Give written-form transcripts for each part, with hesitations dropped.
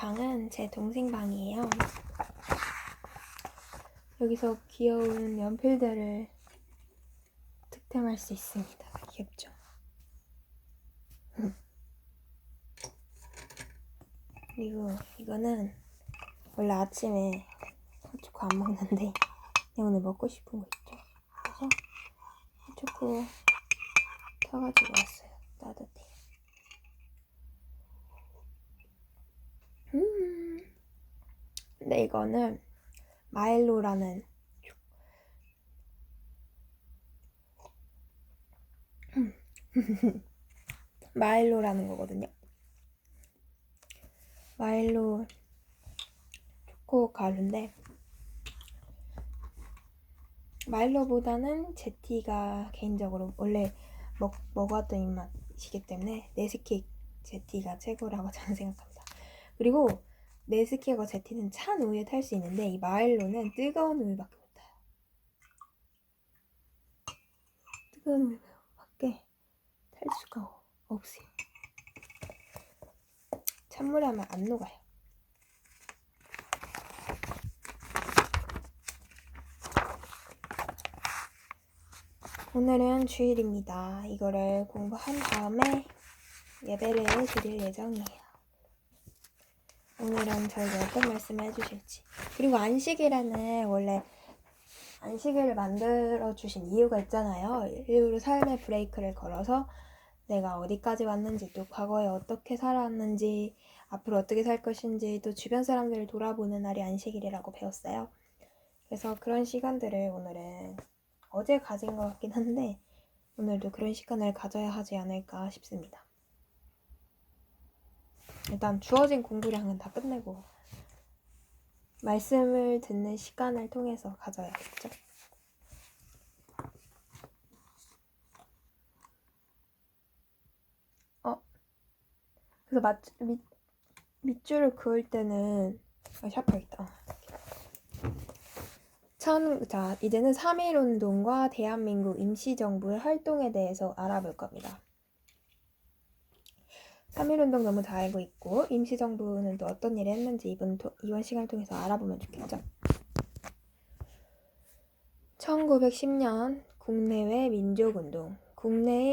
방은 제 동생 방이에요. 여기서 귀여운 연필들을 득템할 수 있습니다. 귀엽죠? 그리고 이거는 원래 아침에 핫초코 안 먹는데 그냥 오늘 먹고 싶은 거 있죠? 그래서 핫초코 타가지고 왔어요. 따뜻해. 근데 이거는 마일로라는 마일로라는 거거든요. 마일로 초코 가루인데 마일로보다는 제티가 개인적으로 원래 먹어왔던 입맛이기 때문에 네스킥 제티가 최고라고 저는 생각합니다. 그리고 네스킥과 제티는 찬 우유에 탈 수 있는데 이 마일로는 뜨거운 우유밖에 못 타요. 뜨거운 우유밖에 탈 수가 없어요. 찬물에 하면 안 녹아요. 오늘은 주일입니다. 이거를 공부한 다음에 예배를 드릴 예정이에요. 오늘은 저에게 어떤 말씀을 해주실지. 그리고 안식일에는 원래 안식일을 만들어주신 이유가 있잖아요. 일부러 삶의 브레이크를 걸어서 내가 어디까지 왔는지, 또 과거에 어떻게 살아왔는지, 앞으로 어떻게 살 것인지, 또 주변 사람들을 돌아보는 날이 안식일이라고 배웠어요. 그래서 그런 시간들을 오늘은 어제 가진 것 같긴 한데 오늘도 그런 시간을 가져야 하지 않을까 싶습니다. 일단 주어진 공부량은 다 끝내고 말씀을 듣는 시간을 통해서 가져야겠죠. 그래서 밑줄을 그을 때는 샤프있다. 자, 이제는 3.1운동과 대한민국 임시정부의 활동에 대해서 알아볼 겁니다. 3.1운동 너무 잘 알고 있고 임시정부는 또 어떤 일을 했는지 이번 시간을 통해서 알아보면 좋겠죠. 1910년 국내의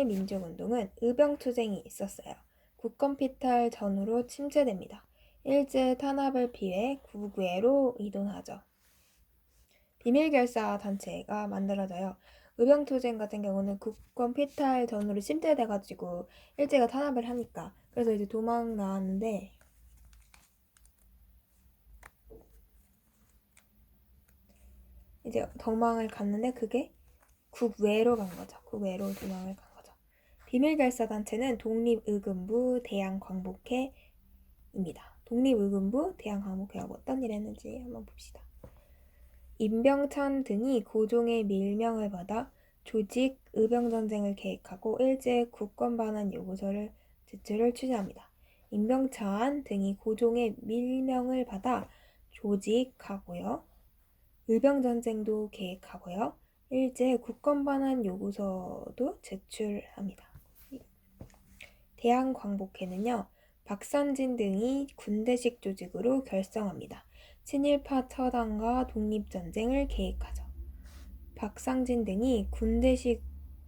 민족운동은 의병투쟁이 있었어요. 국권피탈 전후로 침체됩니다. 일제 탄압을 피해 국외로 이동하죠. 비밀결사 단체가 만들어져요. 의병투쟁 같은 경우는 국권피탈 전후로 침체돼가지고 일제가 탄압을 하니까 그래서 이제 도망 나왔는데 이제 도망을 갔는데 그게 국외로 간 거죠. 국외로 도망을 간 거죠. 비밀결사 단체는 독립의금부 대양광복회입니다. 독립의금부 대양광복회하고 어떤 일을 했는지 한번 봅시다. 임병찬 등이 고종의 밀명을 받아 조직 의병전쟁을 계획하고 일제 국권 반환 요구서를 제출을 추진합니다. 임병찬 등이 고종의 밀명을 받아 조직하고요. 의병전쟁도 계획하고요. 일제 국권 반환 요구서도 제출합니다. 대한광복회는요. 박선진 등이 군대식 조직으로 결성합니다. 친일파 처단과 독립전쟁을 계획하죠. 박상진 등이 군대식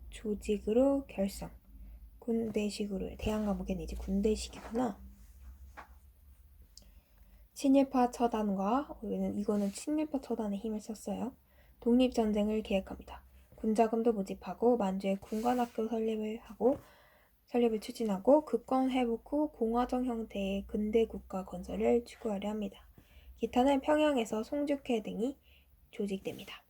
조직으로 결성. 군대식으로 대한광복회는 이제 군대식이구나. 친일파 처단과 이거는 친일파 처단에 힘을 썼어요. 독립전쟁을 계획합니다. 군자금도 모집하고 만주에 군관학교 설립을 추진하고 국권 회복 후 공화정 형태의 근대 국가 건설을 추구하려 합니다. 기타는 평양에서 송죽회 등이 조직됩니다.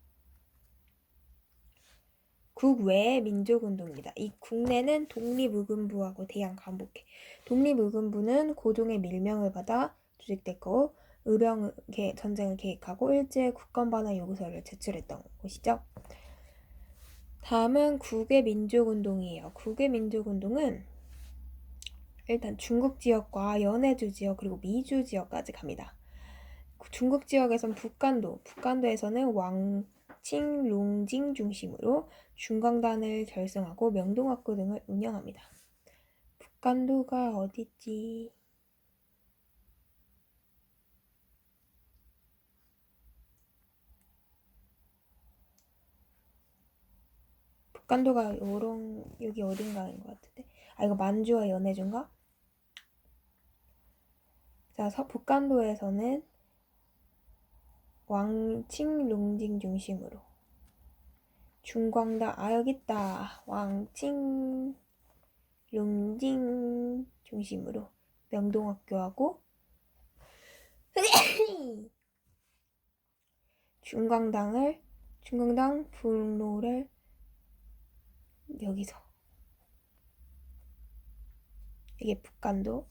국외의 민족운동입니다. 이 국내는 독립의금부하고 대한광복회. 독립의금부는 고종의 밀명을 받아 조직됐고 의병 전쟁을 계획하고 일제 국권 반환 요구서를 제출했던 곳이죠. 다음은 국외 민족운동이에요. 국외 민족운동은 일단 중국 지역과 연해주 지역 그리고 미주 지역까지 갑니다. 중국 지역에선 북간도에서는 왕칭롱징 중심으로 중강단을 결성하고 명동학교 등을 운영합니다. 북간도가 어디지? 북간도가 여기 어딘가인 것 같은데. 아, 이거 만주와 연해주인가? 자, 북간도에서는 왕칭 룽징 중심으로 중광당, 아 여기 있다. 왕칭 룽징 중심으로 명동학교하고 중광당 분로를 여기서, 이게 북간도.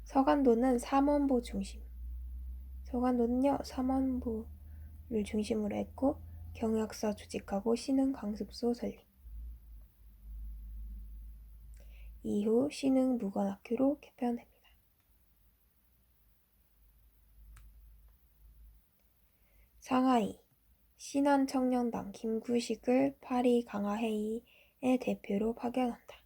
서간도는 삼원보 중심. 서간도는요 삼원보를 중심으로 했고 경yak사 조직하고 신흥 강습소 설립. 이후 신흥 무관학교로 개편됩니다. 상하이 신한청년당 김구식을 파리 강화회의의 대표로 파견한다.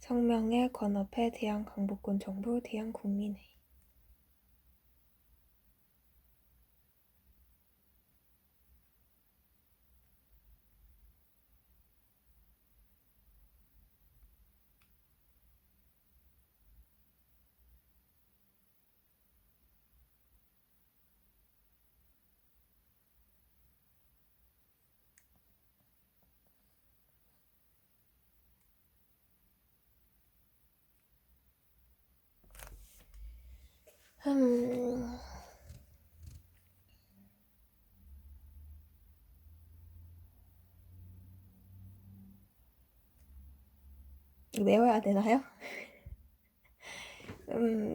성명에 건업해 대한강복군 정부 대한국민회의. 이거 외워야 되나요?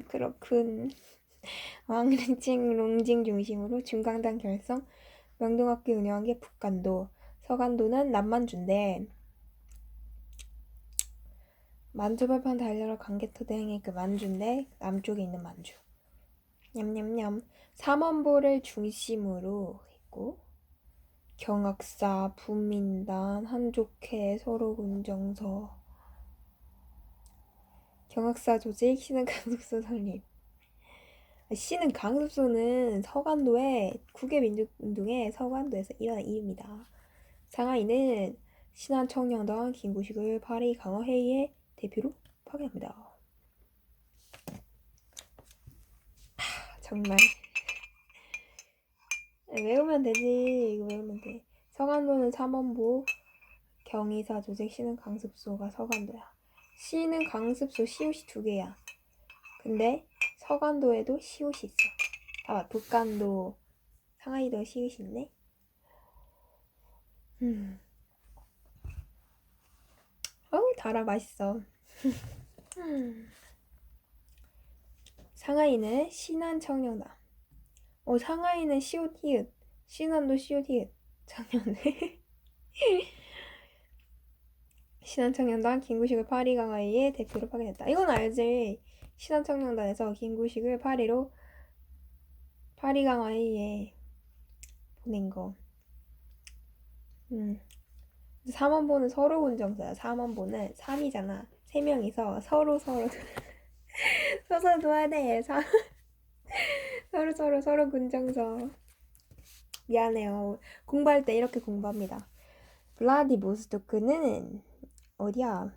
그렇군. 왕릉칭 롱징 중심으로 중강당 결성, 명동학교 운영한 게 북간도, 서간도는 남만주인데 만주벌판 달려라 강개토대행의 그 만주인데 남쪽에 있는 만주. 냠냠냠. 삼원보를 중심으로 있고 경학사, 부민단, 한족회, 서로군정서, 경학사 조직, 신흥 강습소 설립. 신흥 강습소는 서간도의 국외민족운동의 서간도에서 일어난 일입니다. 상하이는 신한청년당 김구식을 파리 강화회의의 대표로 파견합니다. 정말 외우면 되지. 이거 외우면 돼. 서간도는 삼원보, 경의사 조직, 신흥 강습소가 서간도야. 신흥 강습소 시옷이 2개야. 근데 서간도에도 시옷이 있어. 아, 북간도, 상하이도 시옷이 있네. 어우, 달아. 맛있어. 상하이는 신한청년당. 상하이는 시옷 히읗, 신한도 시옷 히읗. 작년에 신한청년단 김구식을 파리 강화회의의 대표로 파견했다. 이건 알지. 신한청년단에서 김구식을 파리 강화회의에 보낸 거. 삼원보는 서로군정서야. 삼원보는 3이잖아. 3명이서 서로 서로 둬야 돼. 서로 군정서. 미안해요. 공부할 때 이렇게 공부합니다. 블라디보스토크는 어디야?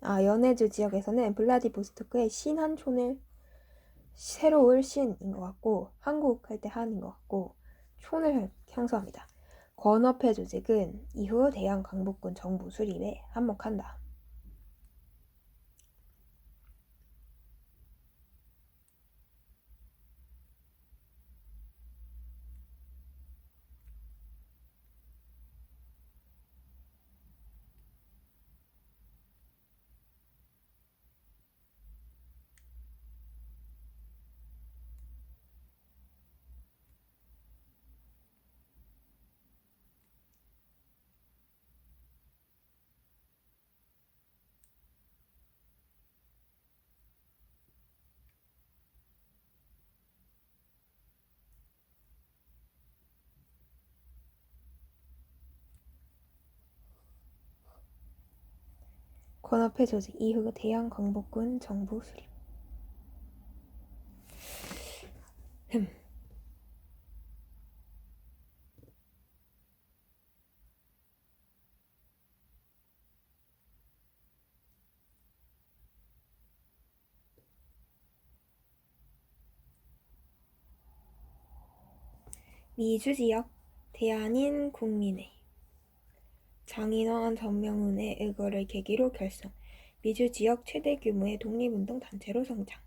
연해주 지역에서는 블라디보스토크의 신한촌을 새로울 신인 것 같고, 한국 할 때 한인 것 같고, 촌을 향수합니다. 건업회 조직은 이후 대한강복군 정부 수립에 한몫한다. 건업회 조직 이후 대양 광복군 정부 수립. 미주지역 대한인 국민회 장인원 전명훈의 의거를 계기로 결성. 미주지역 최대 규모의 독립운동 단체로 성장.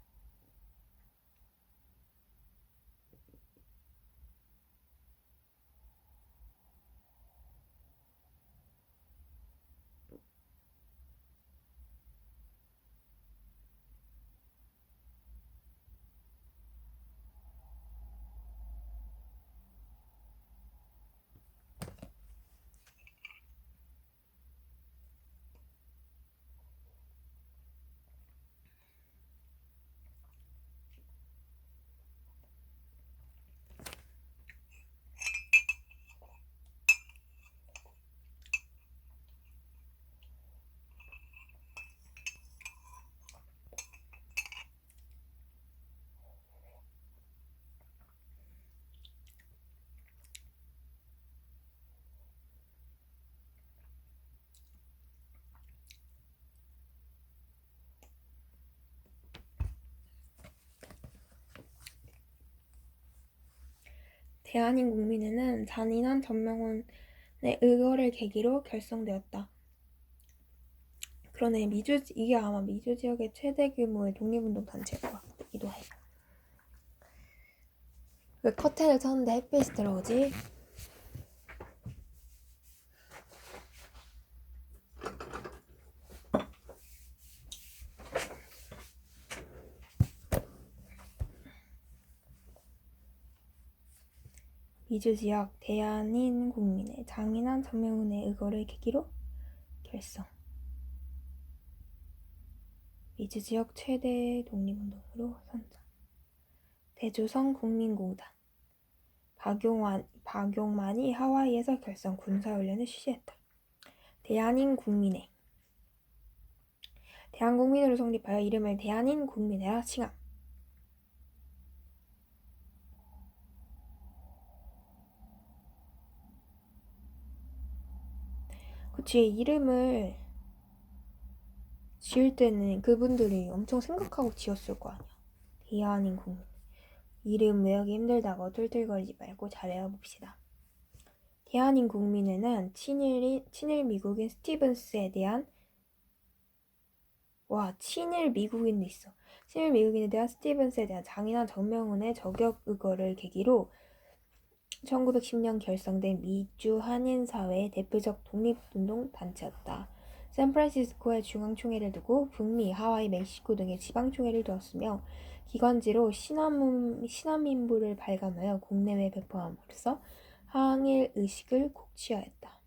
대한인 국민회는 잔인한 전명훈의 의거를 계기로 결성되었다. 그러네. 이게 아마 미주 지역의 최대 규모의 독립운동 단체일 것 같기도 해. 왜 커튼을 쳤는데 햇빛이 들어오지? 미주지역 대한인 국민회 장인한 전명훈의 의거를 계기로 결성. 미주지역 최대 독립운동으로 선정. 대조선 국민공단 박용만이 하와이에서 결성 군사훈련을 실시했다. 대한인 국민회 대한국민회로 성립하여 이름을 대한인 국민회라 칭함. 그치, 이름을 지을 때는 그분들이 엄청 생각하고 지었을 거 아니야. 대한인 국민. 이름 외우기 힘들다고 툴툴거리지 말고 잘 외워봅시다. 대한인 국민회는 친일 미국인 스티븐스에 대한 친일 미국인도 있어. 친일 미국인에 대한 스티븐스에 대한 잔인한 전명훈의 저격 의거를 계기로 1910년 결성된 미주 한인사회의 대표적 독립운동 단체였다. 샌프란시스코에 중앙총회를 두고 북미, 하와이, 멕시코 등의 지방총회를 두었으며 기관지로 신안민부를 발간하여 국내외에 배포함으로써 항일 의식을 곡취하였다.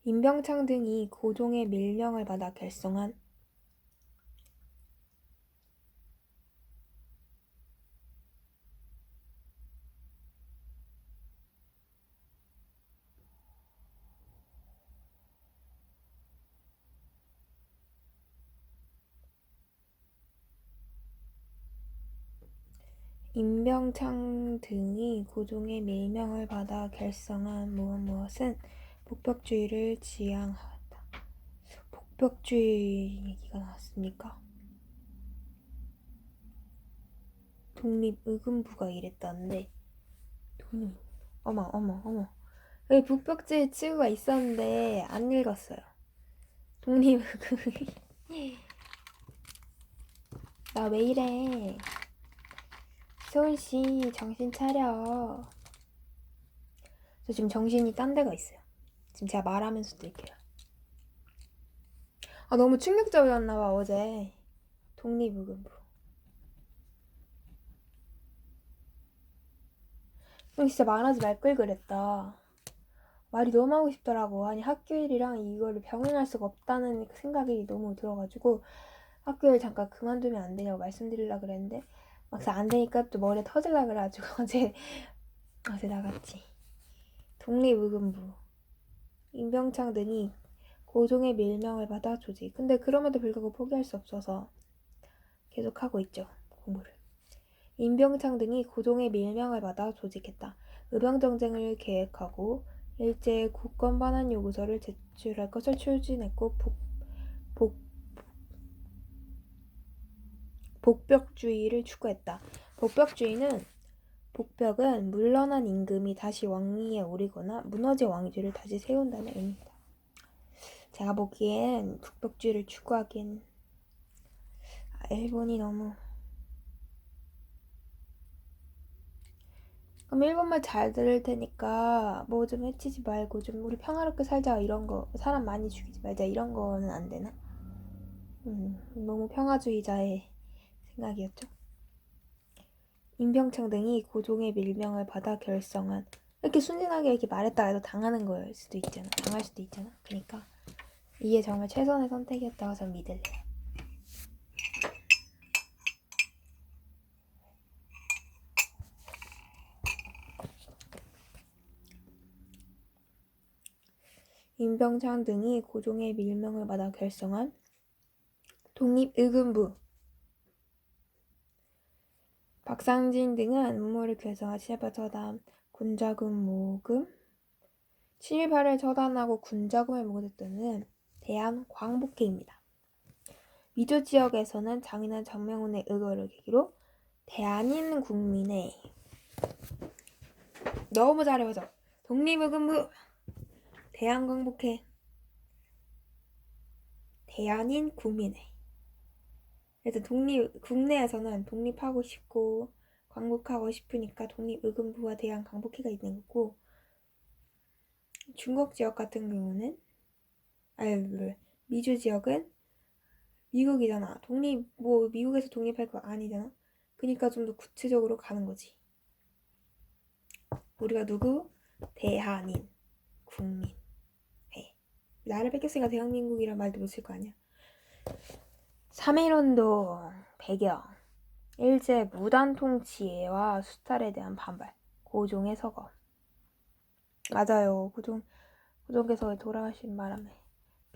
임병창 등이 고종의 밀령을 받아 결성한 임병창 등이 고종의 밀명을 받아 결성한 무엇은 복벽주의를 지향하였다. 복벽주의 얘기가 나왔습니까? 독립의금부가 이랬다는데 어머 여기 북벽주의 치고가 있었는데 안 읽었어요. 독립의금 나 왜 이래? 소은씨 정신 차려. 저 지금 정신이 딴 데가 있어요. 지금 제가 말하면서도 이렇게요. 너무 충격적이었나봐 어제. 독립의금부. 진짜 말하지 말 걸 그랬다. 말이 너무 하고 싶더라고. 아니 학교 일이랑 이거를 병행할 수가 없다는 생각이 너무 들어가지고 학교를 잠깐 그만두면 안 되냐고 말씀드리려고 그랬는데 막상 안 되니까 또 머리에 터질라 그래가지고 어제 나갔지. 독립의금부, 임병창 등이 고종의 밀명을 받아 조직. 근데 그럼에도 불구하고 포기할 수 없어서 계속하고 있죠. 공부를. 임병창 등이 고종의 밀명을 받아 조직했다. 의병정쟁을 계획하고 일제에 국권 반환 요구서를 제출할 것을 추진했고 복벽주의를 추구했다. 복벽은 물러난 임금이 다시 왕위에 오르거나 무너진 왕조를 다시 세운다는 의미입니다. 제가 보기엔 북벽주의를 추구하기엔 일본이 너무 그럼 일본말 잘 들을 테니까 뭐 좀 해치지 말고 좀 우리 평화롭게 살자 이런 거 사람 많이 죽이지 말자 이런 거는 안 되나? 너무 평화주의자의 생각이었죠. 임병창 등이 고종의 밀명을 받아 결성한 이렇게 순진하게 이렇게 말했다 해도 당할 수도 있잖아. 그러니까 이게 정말 최선의 선택이었다고 전 믿을래요. 임병창 등이 고종의 밀명을 받아 결성한 독립의금부, 박상진 등은 음모를 결성한 친일파 처단, 군자금 모금, 친일파를 처단하고 군자금을 모금했다는 대한광복회입니다. 미주 지역에서는 장인한 정명훈의 의거를 계기로 대한인 국민의 너무 잘해보죠. 독립의금부, 대한광복회, 대한인 국민의 그래서 국내에서는 독립하고 싶고 광복하고 싶으니까 독립의금부와 대한광복회가 있는 거고 중국 지역 같은 경우는 미주 지역은 미국이잖아. 미국에서 독립할 거 아니잖아. 그러니까 좀 더 구체적으로 가는 거지. 우리가 누구? 대한인 국민회. 나를 뺏겼으니까 대한민국이란 말도 못 쓸 거 아니야. 3.1운동 배경 일제 무단 통치와 수탈에 대한 반발 고종의 서거 맞아요. 고종께서 돌아가신 바람에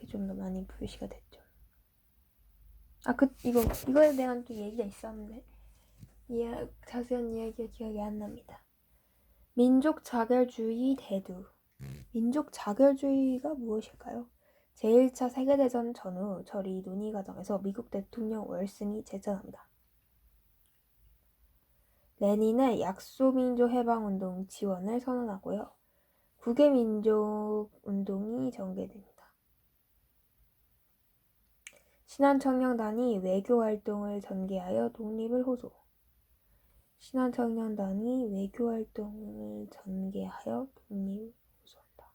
좀 더 많이 불씨가 됐죠. 이거에 대한 또 얘기가 있었는데 자세한 이야기가 기억이 안 납니다. 민족 자결주의 대두. 민족 자결주의가 무엇일까요? 제1차 세계대전 전후 저리 논의 과정에서 미국 대통령 월슨이 제청합니다. 레닌은 약소민족 해방운동 지원을 선언하고요. 국외민족운동이 전개됩니다. 신한청년단이 외교활동을 전개하여 독립을 호소. 신한청년단이 외교활동을 전개하여 독립을 호소한다.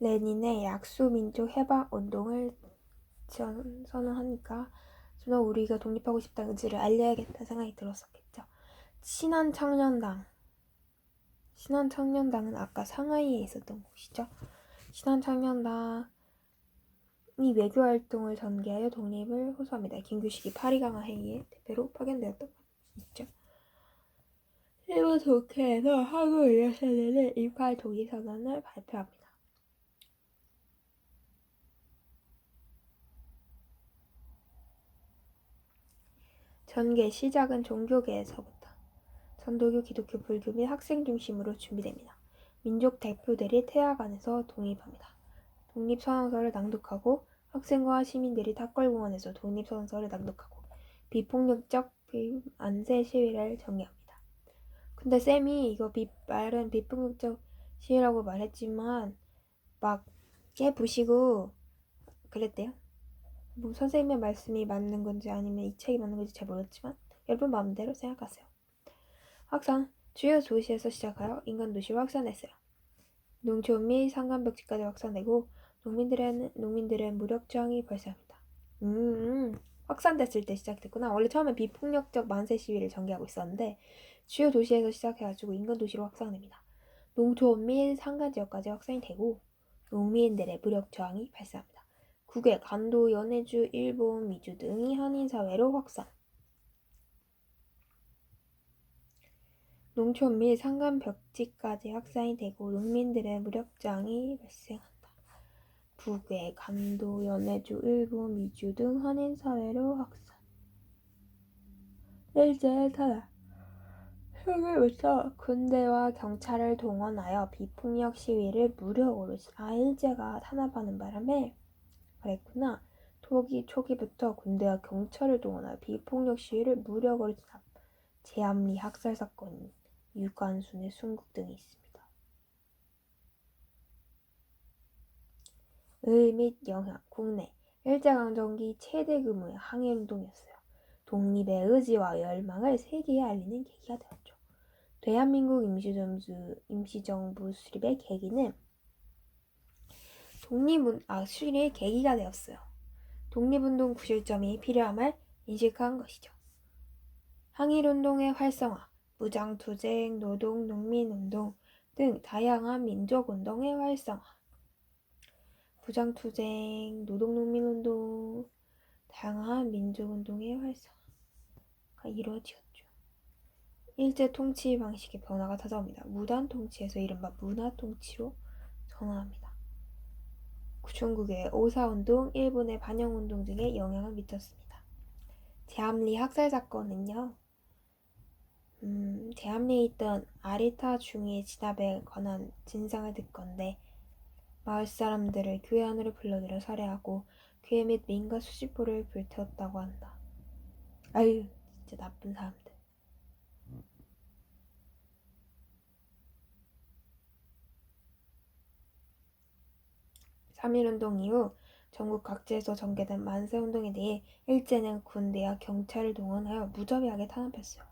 레닌의 약소민족 해방운동을 선언하니까 좀 더 우리가 독립하고 싶다는 의지를 알려야겠다는 생각이 들었었겠죠. 신한청년당은 아까 상하이에 있었던 곳이죠. 신한청년당이 외교활동을 전개하여 독립을 호소합니다. 김규식이 파리강화 회의에 대표로 파견되었던 것이죠. 일본 국회에서 한국 의료센터는 28 동의선언을 발표합니다. 전개 시작은 종교계에서부터 천도교, 기독교, 불교 및 학생 중심으로 준비됩니다. 민족 대표들이 태화관에서 독립합니다. 독립선언서를 낭독하고 학생과 시민들이 탑골공원에서 독립선언서를 낭독하고 비폭력적 안세 시위를 전개합니다. 근데 쌤이 이거 말은 비폭력적 시위라고 말했지만 막 깨부시고 그랬대요. 뭐 선생님의 말씀이 맞는 건지 아니면 이 책이 맞는 건지 잘 모르겠지만 여러분 마음대로 생각하세요. 확산 주요 도시에서 시작하여 인근 도시로 확산했어요. 농촌 및 상간벽지까지 확산되고 농민들의 무력 저항이 발생합니다. 확산됐을 때 시작됐구나. 원래 처음에 비폭력적 만세 시위를 전개하고 있었는데 주요 도시에서 시작해가지고 인근 도시로 확산됩니다. 농촌 및 상간 지역까지 확산이 되고 농민들의 무력 저항이 발생합니다. 국외, 간도, 연해주, 일본, 미주 등이 한인사회로 확산. 농촌 및 상간 벽지까지 확산이 되고 농민들의 무력 저항이 발생한다. 국외, 간도, 연해주, 일본, 미주 등 한인사회로 확산. 일제의 탄압. 형일부터 군대와 경찰을 동원하여 비폭력 시위를 무력으로 일제가 탄압하는 바람에 그랬구나. 초기부터 군대와 경찰을 동원하여 비폭력 시위를 무력으로 진압. 제암리 학살 사건, 유관순의 순국 등이 있습니다. 의 및 영향, 국내 일제강점기 최대 규모의 항일운동이었어요. 독립의 의지와 열망을 세계에 알리는 계기가 되었죠. 대한민국 임시정부 수립의 계기는 수립의 계기가 되었어요. 독립운동 구실점이 필요함을 인식한 것이죠. 항일운동의 활성화, 무장투쟁, 노동, 농민운동 등 다양한 민족운동의 활성화. 무장투쟁, 노동, 농민운동, 다양한 민족운동의 활성화가 이루어지었죠. 일제 통치 방식의 변화가 찾아옵니다. 무단 통치에서 이른바 문화 통치로 전환합니다. 중국의 오사운동, 일본의 반영운동 등에 영향을 미쳤습니다. 제암리 학살 사건은요. 제암리에 있던 아리타 중위의 진압에 관한 진상을 듣건데 마을 사람들을 교회 안으로 불러들여 살해하고 교회 및 민가 수십 보를 불태웠다고 한다. 아유, 진짜 나쁜 사람들. 삼일운동 이후 전국 각지에서 전개된 만세운동에 대해 일제는 군대와 경찰을 동원하여 무자비하게 탄압했어요.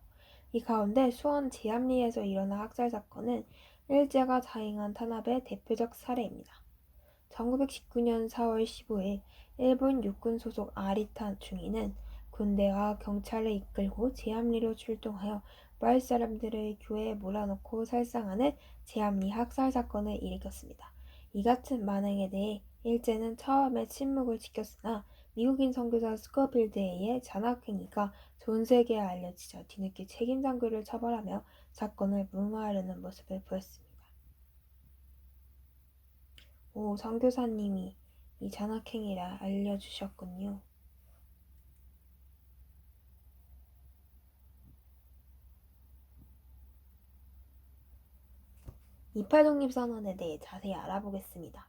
이 가운데 수원 제암리에서 일어난 학살 사건은 일제가 자행한 탄압의 대표적 사례입니다. 1919년 4월 15일 일본 육군 소속 아리타 중위는 군대와 경찰을 이끌고 제암리로 출동하여 마을 사람들을 교회에 몰아넣고 살상하는 제암리 학살 사건을 일으켰습니다. 이 같은 만행에 대해 일제는 처음에 침묵을 지켰으나 미국인 선교사 스코필드에 의해 잔악행위가 전 세계에 알려지자 뒤늦게 책임 장교를 처벌하며 사건을 무마하려는 모습을 보였습니다. 오, 선교사님이 이 잔악행위를 알려주셨군요. 이팔독립선언에 대해 자세히 알아보겠습니다.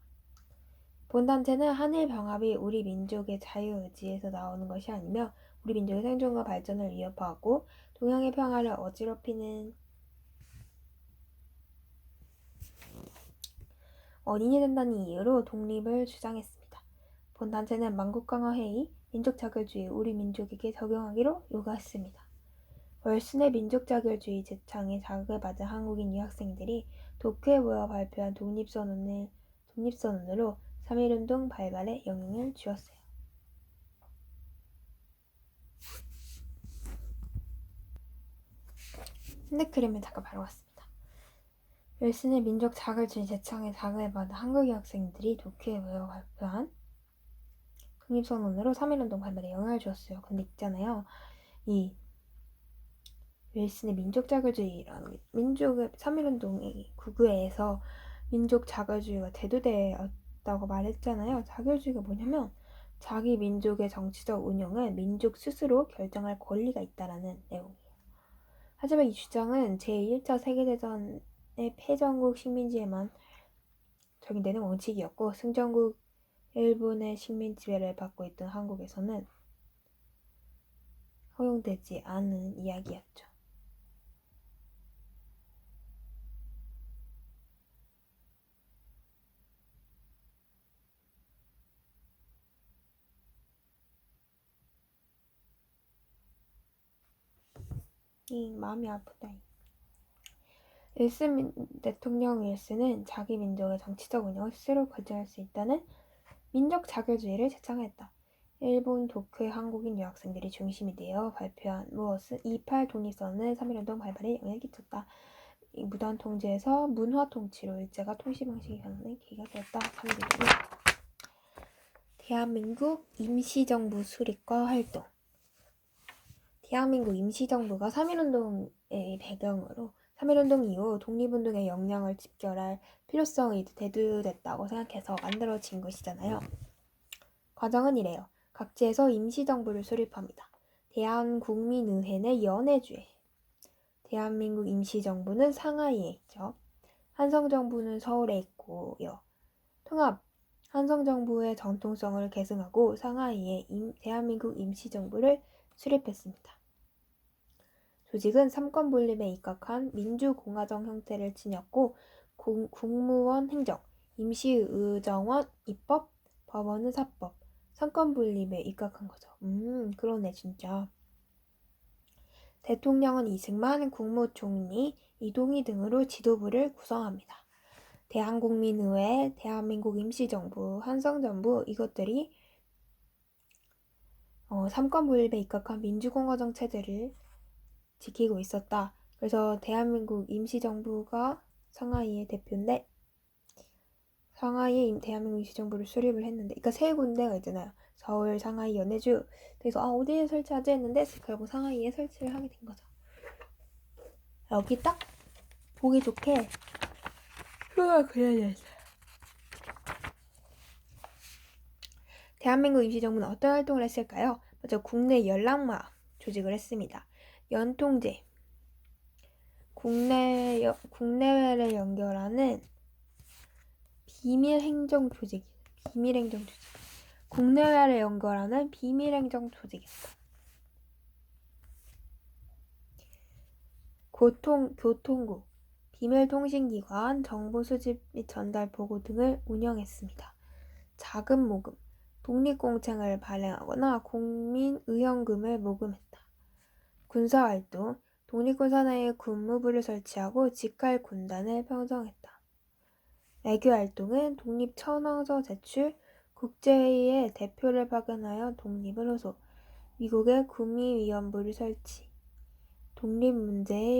본단체는 한일병합이 우리 민족의 자유의지에서 나오는 것이 아니며 우리 민족의 생존과 발전을 위협하고 동양의 평화를 어지럽히는 원인이 된다는 이유로 독립을 주장했습니다. 본단체는 만국강화회의, 민족자결주의 우리 민족에게 적용하기로 요구했습니다. 월순의 민족자결주의 제창에 자극을 받은 한국인 유학생들이 도쿄에 모여 발표한 독립선언으로 3.1운동 발발에 영향을 주었어요. 핸드크림을 잠깐 바르고 왔습니다. 윌슨의 민족 자결주의 제창에 자극을 받은 한국 유학생들이 도쿄에 모여 발표한 독립선언으로 3.1운동 발발에 영향을 주었어요. 근데 있잖아요. 이 윌슨의 민족 자결주의라는 민족의 3.1운동이 국외에서 민족 자결주의가 대두되었다고 말했잖아요. 자결주의가 뭐냐면 자기 민족의 정치적 운영을 민족 스스로 결정할 권리가 있다라는 내용이에요. 하지만 이 주장은 제1차 세계대전의 패전국 식민지에만 적용되는 원칙이었고 승전국 일본의 식민 지배를 받고 있던 한국에서는 허용되지 않은 이야기였죠. 마음이 아프다. 대통령 윌슨은 자기 민족의 정치적 운영을 스스로 결정할 수 있다는 민족 자결주의를 제창했다. 일본 도쿄의 한국인 유학생들이 중심이 되어 발표한 무엇은 2.8 독립선언은 3.1운동 발발에 영향을 끼쳤다. 이 무단 통제에서 문화 통치로 일제가 통치 방식이 가능한 계기가 되었다. 3.1운동. 대한민국 임시정부 수립과 활동. 대한민국 임시정부가 3.1운동의 배경으로 3.1운동 이후 독립운동의 역량을 집결할 필요성이 대두됐다고 생각해서 만들어진 것이잖아요. 과정은 이래요. 각지에서 임시정부를 수립합니다. 대한국민의회는 연해주에, 대한민국 임시정부는 상하이에 있죠. 한성정부는 서울에 있고요. 통합, 한성정부의 정통성을 계승하고 상하이에 대한민국 임시정부를 수립했습니다. 조직은 삼권분립에 입각한 민주공화정 형태를 지녔고 국무원 행정, 임시의정원 입법, 법원은 사법, 삼권분립에 입각한 거죠. 그러네 진짜. 대통령은 이승만, 국무총리, 이동희 등으로 지도부를 구성합니다. 대한국민의회, 대한민국 임시정부, 한성정부 이것들이 삼권분립에 입각한 민주공화정 체제를 지키고 있었다. 그래서 대한민국 임시정부가 상하이의 대표인데 상하이에 대한민국 임시정부를 수립을 했는데 그러니까 세 군데가 있잖아요. 서울, 상하이, 연해주. 그래서 어디에 설치하지 했는데 결국 상하이에 설치를 하게 된 거죠. 여기 딱 보기 좋게 표가 그려져 있어요. 대한민국 임시정부는 어떤 활동을 했을까요? 먼저 국내 연락망 조직을 했습니다. 연통제, 국내외를 연결하는 비밀행정 조직. 국내외를 연결하는 비밀행정 조직이었다. 교통국, 비밀통신기관, 정보수집 및 전달 보고 등을 운영했습니다. 자금 모금, 독립공책을 발행하거나 국민의연금을 모금했다. 군사활동, 독립군사 내에 군무부를 설치하고 직할군단을 편성했다. 외교활동은 독립천황서 제출, 국제회의에 대표를 파견하여 독립을 호소, 미국의 구미위원부를 설치, 독립 문제에